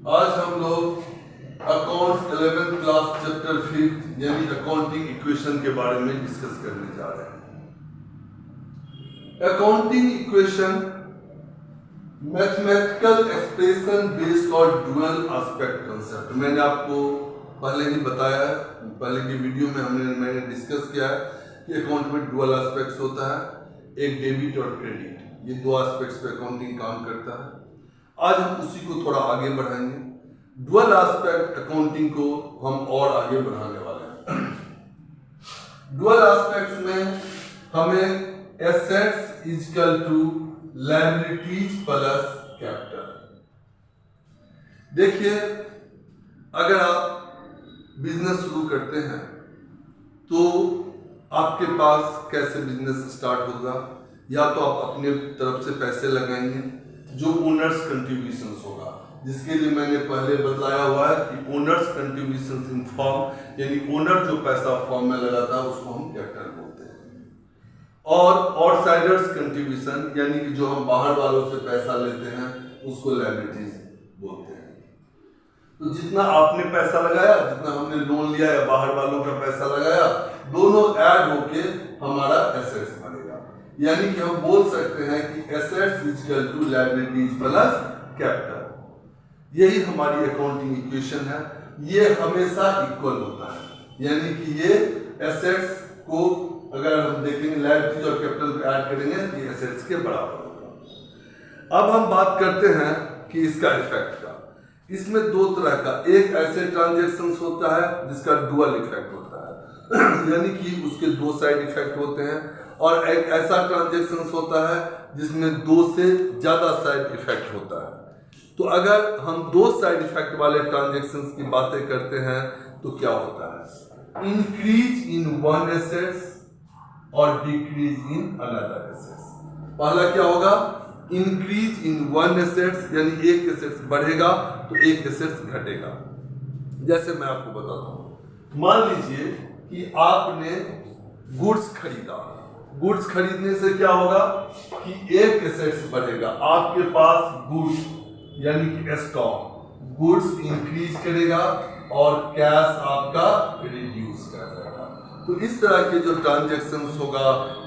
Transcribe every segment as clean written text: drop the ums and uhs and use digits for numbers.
आज हम लोग अकाउंट्स 11th क्लास चैप्टर 5 यानी अकाउंटिंग इक्वेशन के बारे में डिस्कस करने जा रहे हैं। Accounting equation mathematical expression based on dual aspect concept. मैंने आपको पहले ही बताया है, पहले की वीडियो में मैंने डिस्कस किया है कि अकाउंट में डुअल एस्पेक्ट्स होता है, एक डेबिट और क्रेडिट, ये दो एस्पेक्ट्स पे अकाउंटिंग काम करता है। आज हम उसी को थोड़ा आगे बढ़ाएंगे। डुअल एस्पेक्ट अकाउंटिंग को हम और आगे बढ़ाने वाले हैं। डुअल एस्पेक्ट्स में हमें assets equal to liabilities plus capital. देखिए, अगर आप बिजनेस शुरू करते हैं तो आपके पास कैसे बिजनेस स्टार्ट होगा? या तो आप अपने तरफ से पैसे लगाएंगे जो ओनर्स कंट्रीब्यूशंस होगा, जिसके लिए मैंने पहले बतलाया हुआ है कि ओनर्स कंट्रीब्यूशंस इन फॉर्म, यानी ओनर जो पैसा फॉर्म में लगाता है उसको हम कैपिटल बोलते हैं। और आउटसाइडर्स कंट्रीब्यूशन यानी कि जो हम बाहर वालों से पैसा लेते हैं उसको लायबिलिटीज बोलते हैं। तो जितना आपने पैसा लगाया, जितना हमने लोन लिया या बाहर वालों का पैसा लगाया, दोनों ऐड होके हमारा एसेट्स बनेगा। यानी कि हम बोल सकते हैं कि assets equal to liabilities plus capital. यही हमारी अकाउंटिंग इक्वेशन है। ये हमेशा इक्वल होता है, यानी कि ये एसेट्स को अगर हम देखेंगे लायबिलिटीज और कैपिटल को ऐड करेंगे तो ये एसेट्स के बराबर होगा। अब हम बात करते हैं कि इसका इफेक्ट का। इसमें दो तरह का, एक ऐसे ट्रांजेक्शन्स होता है जिसका डुअल इफेक्ट होता है यानी कि उसके दो साइड इफेक्ट होते हैं, और एक ऐसा ट्रांजेक्शन्स होता है जिसमें दो से ज्यादा साइड इफेक्ट होता है। तो अगर हम दो साइड इफेक्ट वाले ट्रांजेक्शन्स की बातें करते हैं तो क्या होता है? इंक्रीज इन वन एसेट्स और डिक्रीज इन अनदर एसेट्स। पहला क्या होगा? इंक्रीज इन वन एसेट्स, यानी एक एसेट्स बढ़ेगा तो एक एसेट्स घटेगा। जैसे मैं आपको बताता हूँ, मान लीजिए कि आपने गुड्स खरीदा। गुड्स खरीदने से क्या होगा कि एक एसेट्स बढ़ेगा। आपके पास गुड्स यानी कि स्टॉक, गुड्स इंक्रीज करेगा और कैश आपका रिड्यूस कर जाएगा। तो इस तरह के जो ट्रांजैक्शंस होगा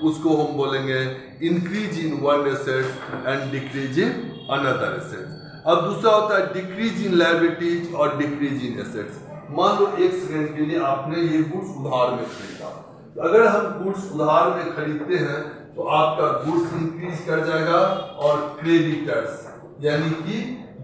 उसको हम बोलेंगे increase in one assets and decrease in another assets. अब दूसरा होता है डिक्रीज इन लायबिलिटीज और डिक्रीज इन एसेट्स। मान लो एक सेकंड के लिए आपने ये गुड्स उधार में खरीदा। तो अगर हम गुड्स उधार में खरीदते हैं तो आपका गुड्स इंक्रीज कर जाएगा और क्रेडिटर्स यानी कि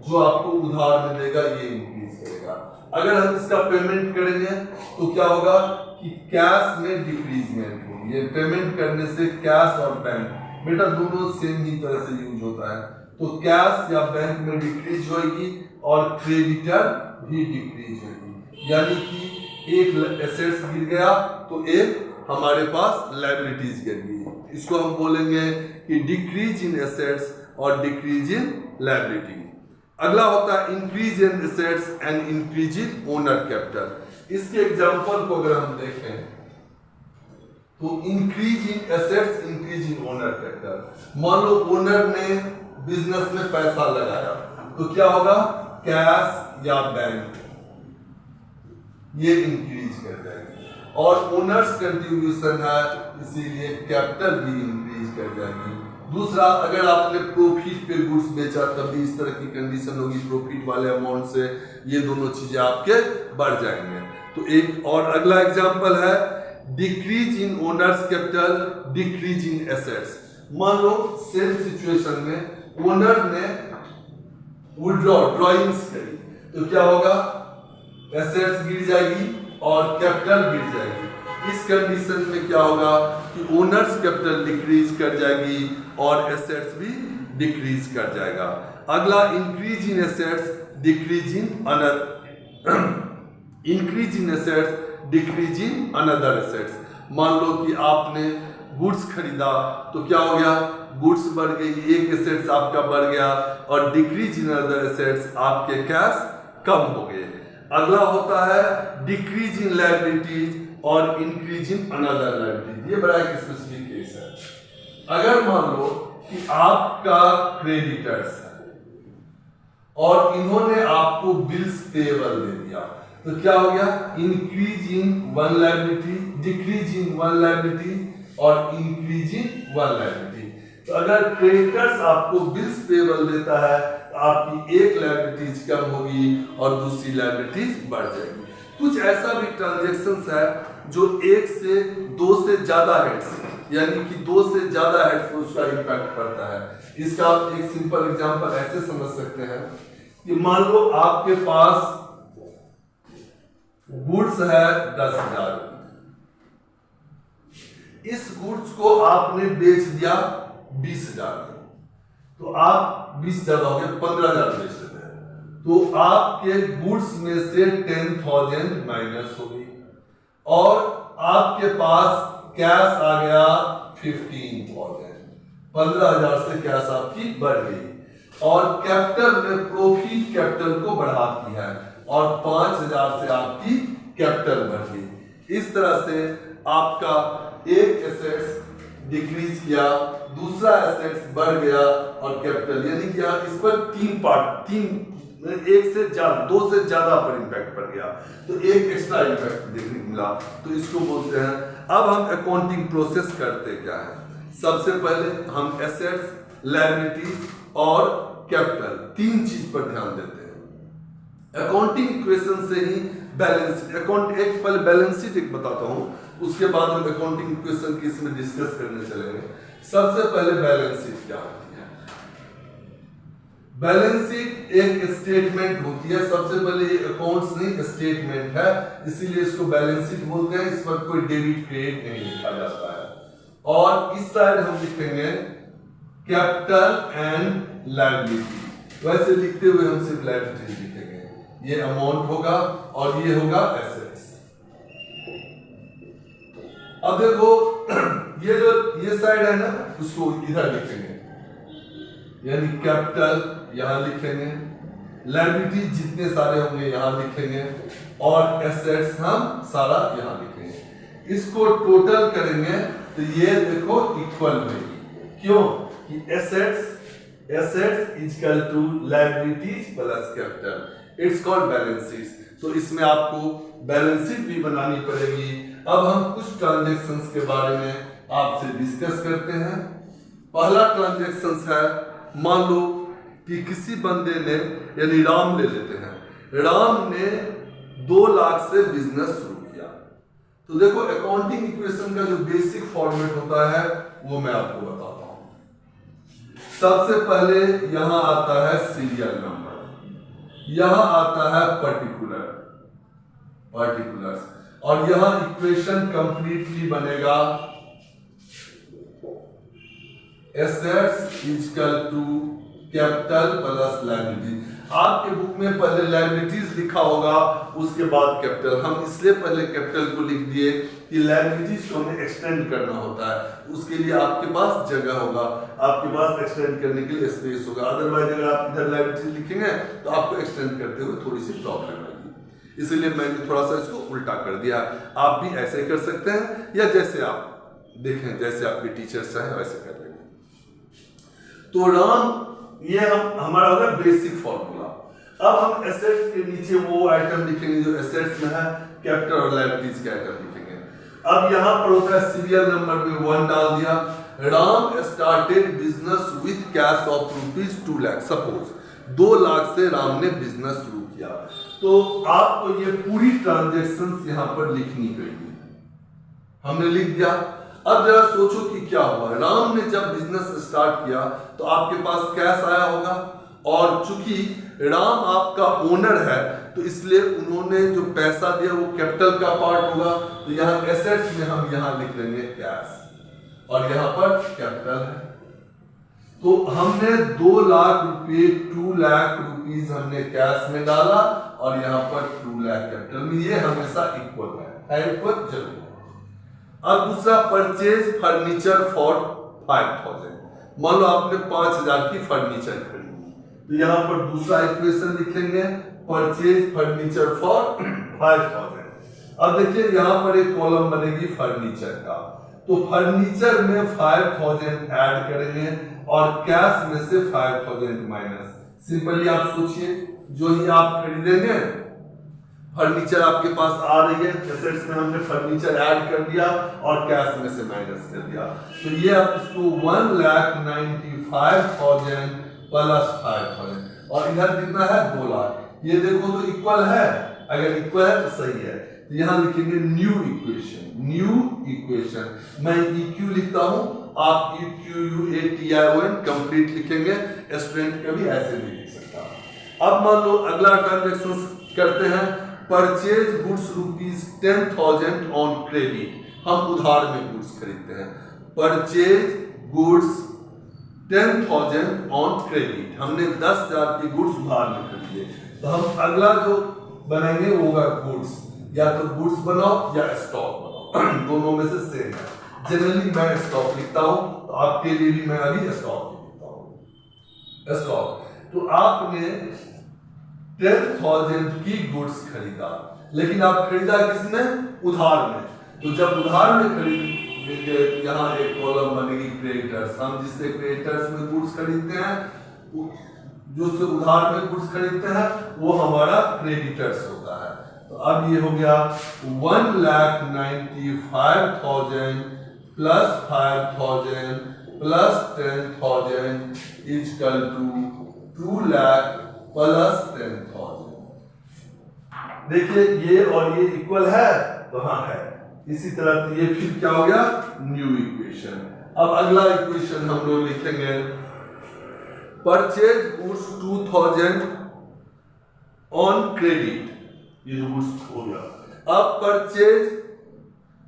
जो आपको उधार में देगा ये इंक्रीज करेगा। अगर हम इसका पेमेंट करेंगे तो क्या होगा कि कैश में डिक्रीजमेंट होगी। ये पेमेंट करने से कैश और बैंक बेटा दोनों सेम ही तरह से यूज होता है। तो कैश या बैंक में डिक्रीज होगी और क्रेडिटर भी डिक्रीज होगी, यानी कि एक एसेट्स गिर गया तो एक हमारे पास लायबिलिटीज गिर गई। इसको हम बोलेंगे कि डिक्रीज इन एसेट्स और डिक्रीज इन लायबिलिटी। अगला होता है increase in assets and increase in owner capital. इसके एग्जांपल को अगर हम देखें तो increase in assets, increase in owner capital. मान लो ओनर ने बिजनेस में पैसा लगाया तो क्या होगा? कैश या बैंक ये इंक्रीज कर जाएगी, और ओनर्स कंट्रीब्यूशन है इसीलिए कैपिटल भी इंक्रीज कर जाएगी। दूसरा, अगर आपने प्रॉफिट पे गुड्स बेचा तभी इस तरह की कंडीशन होगी, प्रॉफिट वाले अमाउंट से ये दोनों चीजें आपके बढ़ जाएंगे। तो एक और अगला एग्जांपल है decrease in owners capital, decrease in assets. मान लो सेम सिचुएशन में ओनर ने ड्रॉइंग्स करी तो क्या होगा? एसेट्स गिर जाएगी और कैपिटल गिर जाएगी। इस कंडीशन में क्या होगा कि ओनर्स कैपिटल डिक्रीज कर जाएगी और एसेट्स भी डिक्रीज कर जाएगा। अगला increase in assets, decrease in another, increase in assets, decrease in another assets. मान लो कि आपने गुड्स खरीदा तो क्या हो गया? गुड्स बढ़ गई, एक एसेट्स आपका बढ़ गया, और डिक्रीज इन अनदर एसेट्स आपके कैश कम हो गए। अगला होता है डिक्रीज इन लायबिलिटीज और इंक्रीज इन अनदर लायबिलिटीज। ये बड़ा एक स्पेसिफिक केस है। अगर मान लो कि आपका क्रेडिटर्स है और इन्होंने आपको बिल्स पेएबल दे दिया, तो क्या हो गया, increase in one liability, decrease in one liability और इंक्रीज इन वन लायबिलिटी। तो अगर क्रेडिटर्स आपको बिल्स पेएबल देता है तो आपकी एक लायबिलिटीज कम होगी और दूसरी लायबिलिटीज बढ़ जाएगी। कुछ ऐसा भी ट्रांजैक्शंस है जो एक से दो से ज्यादा हेड्स, यानी कि दो से ज्यादा हेड्स को उसका इम्पैक्ट पड़ता है। इसका आप एक सिंपल एग्जांपल ऐसे समझ सकते हैं कि मान लो आपके पास गुड्स है 10,000, इस गुड्स को आपने बेच दिया 20,000 में, तो आप 20 ज्यादा हो गया 15,000 बेच रहे हैं, तो आपके गुड्स में से 10,000 माइनस हो गई और आपके पास कैश आ गया 15,000, 15,000 से कैश आपकी बढ़ गई और कैपिटल में प्रॉफिट कैपिटल को बढ़ाती है और 5,000 से आपकी कैपिटल बढ़ गई। इस तरह से आपका एक एसेट्स डिक्रीज किया, दूसरा एसेट्स बढ़ गया और कैपिटल, यानी कि इस पर तीन पार्ट, एक से ज्यादा, दो से ज्यादा पर इंपैक्ट पड़ गया, तो एक एक्स्ट्रा इंपैक्ट देखने को मिला, तो इसको बोलते हैं। अब हम अकाउंटिंग प्रोसेस करते क्या है, सबसे पहले हम एसेट्स, लायबिलिटी और कैपिटल तीन चीज पर ध्यान देते हैं। अकाउंटिंग इक्वेशन से ही बैलेंस शीट, अकाउंट एक पहले बैलेंस शीट एक बताता हूं, उसके बाद हम अकाउंटिंग इक्वेशन की इसमें डिस्कस करने चलेंगे। सबसे पहले बैलेंस शीट क्या होती है? बैलेंस शीट एक स्टेटमेंट होती है। सबसे पहले ये अकाउंट्स नहीं, स्टेटमेंट है, इसीलिए इसको बैलेंस शीट बोलते हैं। इस पर कोई डेबिट क्रेडिट नहीं लिखा जाता है। और इस साइड हम लिखेंगे कैपिटल एंड लायबिलिटी, वैसे लिखते हुए हम सिर्फ लायबिलिटी लिखेंगे। ये अमाउंट होगा और ये होगा एसेट्स। अब देखो ये जो ये साइड है ना, उसको इधर लिखेंगे, यानी कैपिटल यहां लिखेंगे, लायबिलिटी जितने सारे होंगे यहां लिखेंगे और एसेट्स हम सारा यहां लिखेंगे। इसको टोटल करेंगे तो ये देखो इक्वल होगी। क्यों? कि assets equal to liabilities plus capital, it's called balance sheet. तो इसमें आपको बैलेंस शीट भी बनानी पड़ेगी। अब हम कुछ ट्रांजैक्शंस के बारे में आपसे डिस्कस करते हैं। पहला ट्रांजैक्शन है, मान लो कि किसी बंदे ने, यानी राम ले लेते हैं, राम ने 2 लाख से बिजनेस शुरू किया। तो देखो अकाउंटिंग इक्वेशन का जो बेसिक फॉर्मेट होता है वो मैं आपको बताता हूं। सबसे पहले यहां आता है सीरियल नंबर, यहां आता है पर्टिकुलर्स, और यहां इक्वेशन कंप्लीटली बनेगा assets equal to capital plus liability. आपके बुक में पहले लायबिलिटीज लिखा होगा, उसके बाद कैपिटल। हम इसलिए पहले कैपिटल को लिख दिए कि लायबिलिटीज को हमें एक्सटेंड करना होता है, उसके लिए आपके पास जगह होगा, आपके पास एक्सटेंड करने के लिए स्पेस होगा। अदरवाइज अगर आप इधर लायबिलिटीज लिखेंगे तो आपको एक्सटेंड करते हुए थोड़ी सी प्रॉब्लम आएगी, इसलिए मैंने थोड़ा सा इसको उल्टा कर दिया। आप भी ऐसे कर सकते हैं या जैसे आप देखें, जैसे आपके टीचर्स चाहे वैसे कर लेंगे। तो राम, ये हमारा होगा बेसिक फॉर्मूला। अब हम एसेट्स के नीचे वो आइटम लिखेंगे जो एसेट्स में है, कैपिटल और लायबिलिटीज के आइटम लिखेंगे। अब यहां पर होता है सीरियल नंबर में 1 डाल दिया। Ram started business with cash of ₹2 lakh. Suppose 2 lakh से राम ने बिजनेस शुरू किया, तो आपको ये पूरी ट्रांजैक्शंस यहां पर लिखनी पड़ेगी। हमने लिख दिया। अब जरा सोचो कि क्या हुआ। राम ने जब बिजनेस स्टार्ट किया तो आपके पास कैश आया होगा, और चूंकि राम आपका ओनर है तो इसलिए उन्होंने जो पैसा दिया वो कैपिटल का पार्ट होगा। तो यहाँ एसेट्स में हम यहाँ लिख लेंगे कैश और यहाँ पर कैपिटल है। तो हमने 2 लाख रुपए, 2 लाख रुपीज हमने कैश में डाला और यहाँ पर 2 लाख कैपिटल में। ये हमेशा इक्वल है, इक्वल जरूर। अब दूसरा, परचेज फर्नीचर फॉर 5,000। मान लो आपने 5,000 की फर्नीचर खरीदी, तो यहाँ पर दूसरा इक्वेशन लिखेंगे परचेज फर्नीचर फॉर 5,000। अब देखिए यहाँ पर एक कॉलम बनेगी फर्नीचर का, तो फर्नीचर में 5,000 ऐड करेंगे और कैश में से 5,000 माइनस। सिंपली आप सोचिए, जो ही आप खरीदेंगे, फर्नीचर आपके पास आ रही है, एसेट्स में हमने फर्नीचर ऐड कर दिया और कैश में से माइनस कर दिया, तो ये आप इसको 1,95,000 प्लस 5,000, और इधर कितना है 2 लाख। ये देखो तो इक्वल है, अगर इक्वल है तो सही है। तो यहाँ लिखेंगे न्यू इक्वेशन, न्यू इक्वेशन। मैं EQ लिखता हूँ, आप EQUATION कंप्लीट लिखेंगे, स्टूडेंट कभी ऐसे नहीं लिख सकता। अब मान लो अगला ट्रांजेक्शन करते हैं, परचेज गुड्स ₹10,000 ऑन क्रेडिट। हम उधार में गुड्स खरीदते हैं, परचेज गुड्स 10,000 ऑन क्रेडिट, हमने 10,000 की गुड्स उधार में खरीदे। तो हम अगला जो बनाएंगे वो होगा गुड्स, या तो गुड्स बनाओ या स्टॉक बनाओ, दोनों में से सेम है। जनरली मैं स्टॉक लिखता हूं, तो आपके लिए भी मैं अभी स्टॉक लिखता हूं। स्टॉक, तो आपने 10,000 की गुड्स खरीदा, लेकिन आप खरीदा किसमें? उधार में। तो जब उधार में खरीदेंगे, यहाँ एक कॉलम बनेगी क्रेडिटर्स। हम जिससे क्रेडिटर्स में गुड्स खरीदते हैं, जो से उधार में गुड्स खरीदते हैं, वो हमारा क्रेडिटर्स होता है। तो अब ये हो गया 1,95,000 plus 5,000 plus 10,000 equal to 2 lakh plus 10,000। देखिए ये और ये इक्वल है, तो हाँ है। इसी तरह तो ये फिर क्या हो गया? New equation. अब अगला इक्वेशन हम लोग लिखेंगे, परचेज गुड्स 2,000 ऑन क्रेडिट, ये गुड्स हो गया। अब परचेज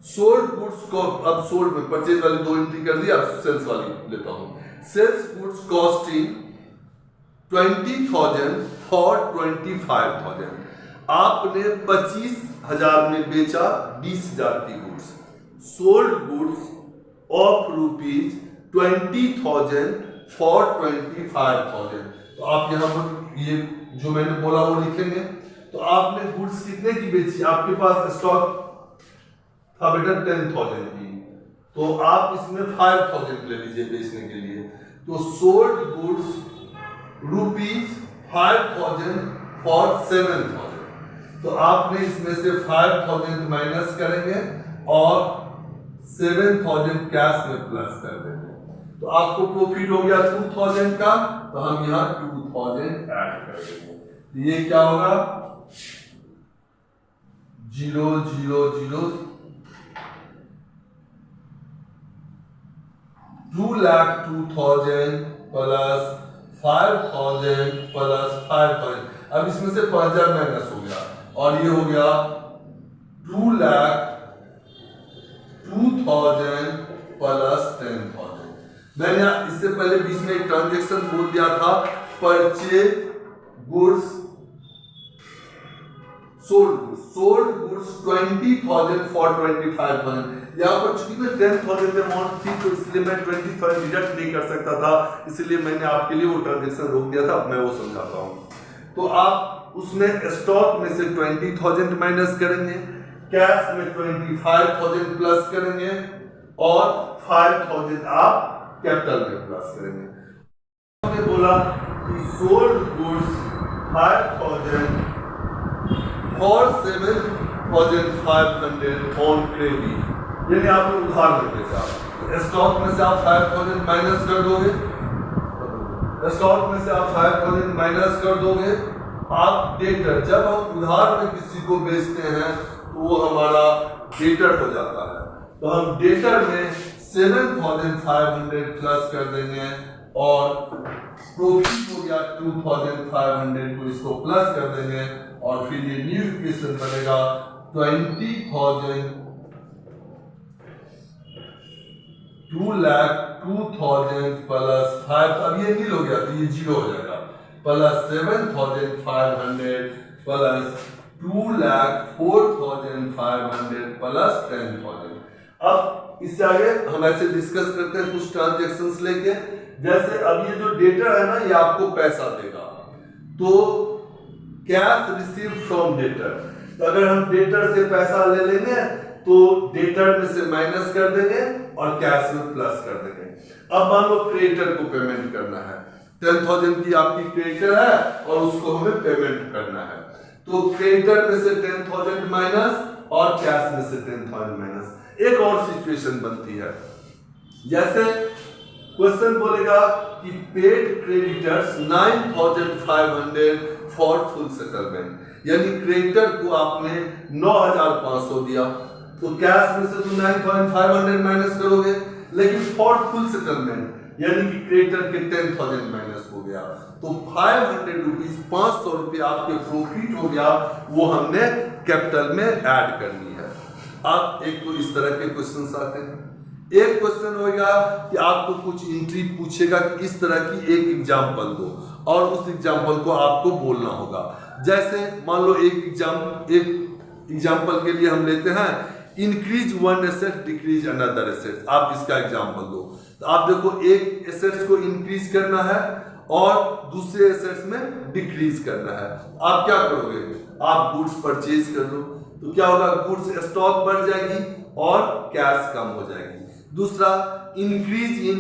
सोल्ड गुड्स को, अब सोल्ड में परचेज वाली 2 एंट्री कर दिया, सेल्स वाली लेता हूं। Sales goods costing 20,000 for 25,000। आपने 25,000 में बेचा 20,000 की goods. Sold goods of ₹20,000 for 25,000। तो आप यहाँ पर ये जो मैंने बोला वो लिखेंगे। तो आपने गुड्स कितने की बेची? आपके पास स्टॉक था बेटा 10,000 की, तो आप इसमें 5,000 ले लीजिए बेचने के लिए। तो सोल्ड गुड्स ₹5,000 फॉर 7,000। तो आपने इसमें से 5,000 माइनस करेंगे और 7,000 कैश में प्लस कर देंगे। तो आपको प्रॉफिट हो गया 2,000 का, तो हम यहाँ 2,000 ऐड कर देंगे। ये क्या होगा? 0 0 0 2,02,000 प्लस 5,000 प्लस 5,000। अब इसमें से 5,000 माइनस हो गया और ये हो गया 2,02,000 प्लस 10,000। मैंने इससे पहले बीच में एक ट्रांजेक्शन बोल दिया था, purchase goods sold goods 20,000 for 25,000। यहाँ पर चूंकि मैं 10,000 अमाउंट थी, तो इसलिए मैं 20,000 डिडक्ट नहीं कर सकता था, इसलिए मैंने आपके लिए वो ट्रांजेक्शन रोक दिया था। मैं वो समझाता हूँ। तो आप उसमें स्टॉक में से 20,000 माइनस करेंगे, कैश में 25,000 प्लस करेंगे और 5,000 आप कैपिटल में प्लस करेंगे। हमने बोला कि sold goods 5,000 for 7,500 on credit, यानी आपने उधार में बेचा। स्टॉक में से आप 5,000 माइनस कर दोगे, स्टॉक में से आप 5,000 माइनस कर दोगे। आप डेटर, जब हम उधार में किसी को बेचते हैं तो वो हमारा डेटर हो जाता है। तो हम डेटर में 7,500 प्लस कर देंगे और प्रॉफिट हो गया 2,500 को इसको प्लस कर देंगे और फिर ये न्यू इक्वेशन बनेगा 20,000 2,02,000 प्लस 5। अब ये नील हो गया तो ये 0 हो जाएगा, प्लस 7,500 प्लस 2,04,500 प्लस 10,000। अब इससे आगे हम ऐसे डिस्कस करते हैं कुछ ट्रांजैक्शंस लेके। जैसे अब ये जो डेटर है ना, ये आपको पैसा देगा, तो कैश रिसीव फ्रॉम डेटर। तो अगर हम डेटर से पैसा ले लेंगे तो डेटर में से माइनस कर देंगे और कैश में प्लस कर देंगे। अब मान लो क्रेडिटर को पेमेंट करना है, 10,000 की आपकी क्रेडिटर है और उसको हमें पेमेंट करना है। तो क्रेडिटर में से 10,000 माइनस और कैश में से 10,000 माइनस। एक और सिचुएशन बनती है, जैसे क्वेश्चन बोलेगा कि paid creditors 9,500 for full settlement, यानी क्रेडिटर को आपने 9,500 दिया, तो कैश में से तो 9,500 माइनस करोगे, लेकिन फॉर फुल सेटलमेंट यानी कि क्रेडिटर के 10,000 माइनस हो गया, तो 500 रुपीज 500 रुपया आपके प्रॉफिट हो गया, वो हमने कैपिटल में ऐड करनी है। अब एक तो इस तरह के क्वेश्चंस आते हैं। एक क्वेश्चन होगा कि आपको कुछ एंट्री पूछेगा कि इस तरह की एक एग्जांपल दो और उस एग्जांपल को आपको बोलना होगा। जैसे मान लो एक एग्जांपल के लिए हम लेते हैं increase one asset decrease another asset. आप इसका एग्जांपल दो, तो आप देखो एक एसेट्स को इंक्रीज करना है और दूसरे एसेट्स में डिक्रीज करना है। आप क्या करोगे, आप गुड्स परचेज कर लो, तो क्या होगा, गुड्स स्टॉक बढ़ जाएगी और कैश कम हो जाएगी। दूसरा इंक्रीज इन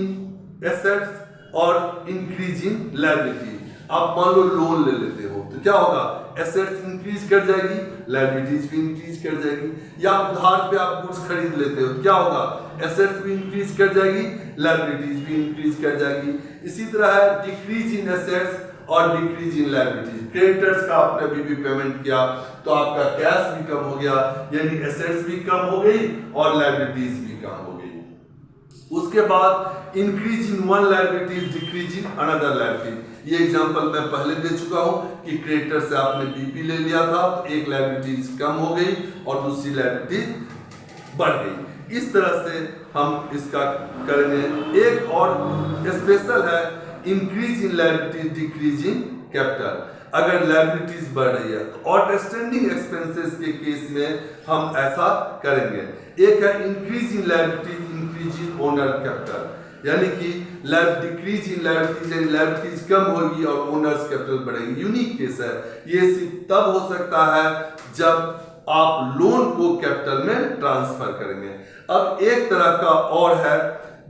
एसेट्स और इंक्रीज इन लायबिलिटी। आप मान लो लोन ले लेते हो, तो क्या होगा, एसेट्स इंक्रीज कर जाएगी, लायबिलिटीज भी इंक्रीज कर जाएगी। या उधार पे आप गुड्स खरीद लेते हो, क्या होगा, एसेट्स भी इंक्रीज कर जाएगी, लायबिलिटीज भी इंक्रीज कर जाएगी। इसी तरह है डिक्रीज इन एसेट्स और डिक्रीज इन लायबिलिटीज। क्रेडिटर्स का आपने अभी भी पेमेंट किया तो आपका कैश भी कम हो गया, यानी एसेट्स भी कम हो गई और लायबिलिटीज भी कम हो गई। उसके बाद increase in one liabilities decrease in another liability. ये एग्जांपल मैं पहले दे चुका हूं कि क्रेडिटर से आपने बीपी ले लिया था, तो एक लायबिलिटीज कम हो गई और दूसरी लायबिलिटीज बढ़ गई। इस तरह से हम इसका करेंगे। एक और स्पेशल है increase in liabilities decrease in capital. अगर लायबिलिटीज बढ़ रही है तो आउटस्टैंडिंग एक्सपेंसेस के केस में हम ऐसा करेंगे। एक है increase in liabilities increase in owner capital, यानी कि डिक्रीज इन लायबिलिटीज कम होगी और ओनर्स कैपिटल बढ़ेगी। यूनिक केस है ये, सिर्फ तब हो सकता है जब आप लोन को कैपिटल में ट्रांसफर करेंगे। अब एक तरह का और है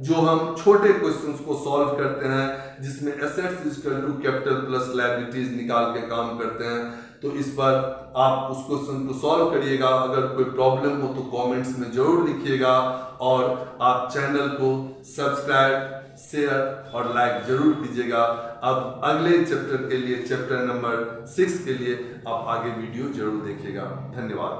जो हम छोटे क्वेश्चंस को सॉल्व करते हैं, जिसमें assets is equal to capital plus liabilities निकाल के काम करते हैं। तो इस पर आप उस क्वेश्चन को सॉल्व करिएगा। अगर कोई प्रॉब्लम हो तो कमेंट्स में जरूर लिखिएगा और आप चैनल को सब्सक्राइब, शेयर और लाइक जरूर कीजिएगा। अब अगले चैप्टर के लिए, चैप्टर नंबर 6 के लिए आप आगे वीडियो जरूर देखिएगा। धन्यवाद।